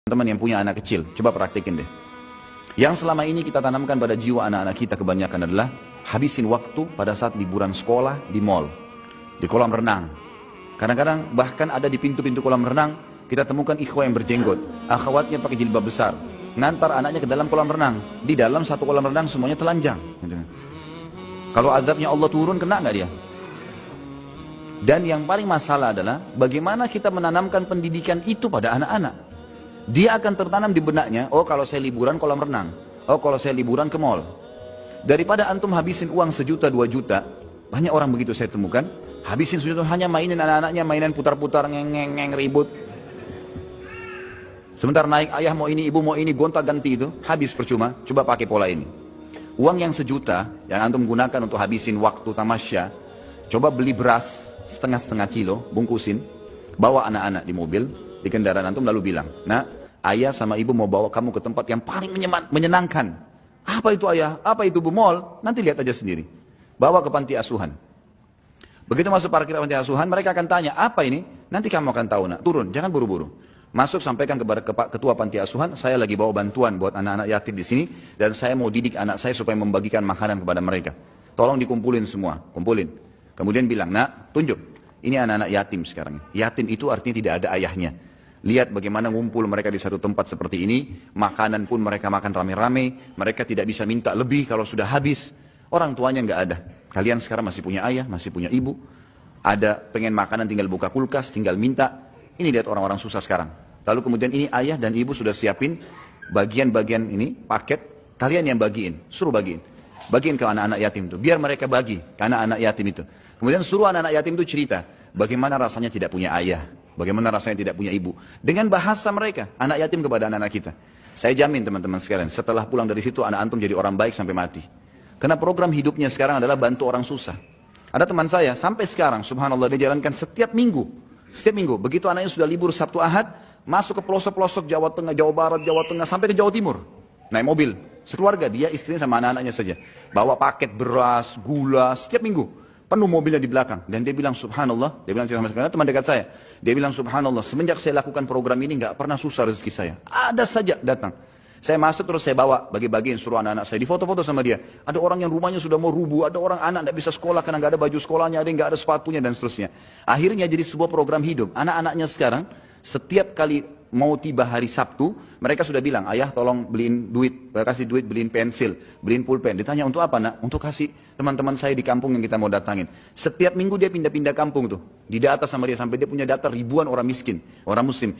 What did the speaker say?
Teman yang punya anak kecil, coba praktekin deh. Yang selama ini kita tanamkan pada jiwa anak-anak kita kebanyakan adalah habisin waktu pada saat liburan sekolah di mall, di kolam renang. Kadang-kadang bahkan ada di pintu-pintu kolam renang, kita temukan ikhwah yang berjenggot, akhwatnya pakai jilbab besar, ngantar anaknya ke dalam kolam renang. Di dalam satu kolam renang semuanya telanjang. Kalau azabnya Allah turun, kena nggak dia? Dan yang paling masalah adalah bagaimana kita menanamkan pendidikan itu pada anak-anak. Dia akan tertanam di benaknya, oh kalau saya liburan kolam renang, oh kalau saya liburan ke mall. Daripada antum habisin uang 1 juta 2 juta, banyak orang begitu saya temukan, habisin 1 juta hanya mainin anak-anaknya, mainan putar-putar, ngeng ribut. Sebentar naik ayah mau ini, ibu mau ini, gonta-ganti itu, habis percuma. Coba pakai pola ini. Uang yang 1 juta yang antum gunakan untuk habisin waktu tamasya, coba beli beras setengah kilo, bungkusin, bawa anak-anak di mobil, di kendaraan antum, lalu bilang, nah ayah sama ibu mau bawa kamu ke tempat yang paling menyenangkan. Apa itu ayah? Apa itu bu? Mall? Nanti lihat aja sendiri. Bawa ke panti asuhan. Begitu masuk parkir panti asuhan, mereka akan tanya, apa ini? Nanti kamu akan tahu nak, turun, jangan buru-buru. Masuk, sampaikan kepada ketua panti asuhan, saya lagi bawa bantuan buat anak-anak yatim di sini, dan saya mau didik anak saya supaya membagikan makanan kepada mereka. Tolong dikumpulin semua, kumpulin. Kemudian bilang, nak, tunjuk. Ini anak-anak yatim sekarang. Yatim itu artinya tidak ada ayahnya. Lihat bagaimana ngumpul mereka di satu tempat seperti ini. Makanan pun mereka makan rame-rame. Mereka tidak bisa minta lebih kalau sudah habis. Orang tuanya nggak ada. Kalian sekarang masih punya ayah, masih punya ibu. Ada pengen makanan tinggal buka kulkas, tinggal minta. Ini lihat orang-orang susah sekarang. Lalu kemudian ini ayah dan ibu sudah siapin bagian-bagian ini, paket. Kalian yang bagiin, suruh bagiin. Bagiin ke anak-anak yatim itu. Biar mereka bagi ke anak-anak yatim itu. Kemudian suruh anak-anak yatim itu cerita. Bagaimana rasanya tidak punya ayah. Bagaimana rasanya tidak punya ibu. Dengan bahasa mereka, anak yatim kepada anak-anak kita. Saya jamin teman-teman sekalian, setelah pulang dari situ anak antum jadi orang baik sampai mati. Karena program hidupnya sekarang adalah bantu orang susah. Ada teman saya, sampai sekarang, subhanallah, dia jalankan setiap minggu. Setiap minggu, begitu anaknya sudah libur Sabtu Ahad, masuk ke pelosok-pelosok Jawa Tengah, Jawa Barat, Jawa Tengah, sampai ke Jawa Timur. Naik mobil, sekeluarga, dia istrinya sama anak-anaknya saja. Bawa paket beras, gula, setiap minggu. Penuh mobilnya di belakang. Dan dia bilang subhanallah, dia bilang sama teman dekat saya. Dia bilang subhanallah, semenjak saya lakukan program ini nggak pernah susah rezeki saya. Ada saja datang. Saya masuk terus saya bawa bagi-bagiin suruh anak-anak saya. Di foto-foto sama dia. Ada orang yang rumahnya sudah mau rubuh, ada orang anak nggak bisa sekolah karena nggak ada baju sekolahnya, ada yang nggak ada sepatunya dan seterusnya. Akhirnya jadi sebuah program hidup. Anak-anaknya sekarang setiap kali mau tiba hari Sabtu, mereka sudah bilang, ayah tolong beliin duit, kasih duit, beliin pensil, beliin pulpen. Ditanya untuk apa nak? Untuk kasih teman-teman saya di kampung yang kita mau datangin. Setiap minggu dia pindah-pindah kampung tuh. Didata sama dia sampai dia punya data ribuan orang miskin, orang muslim.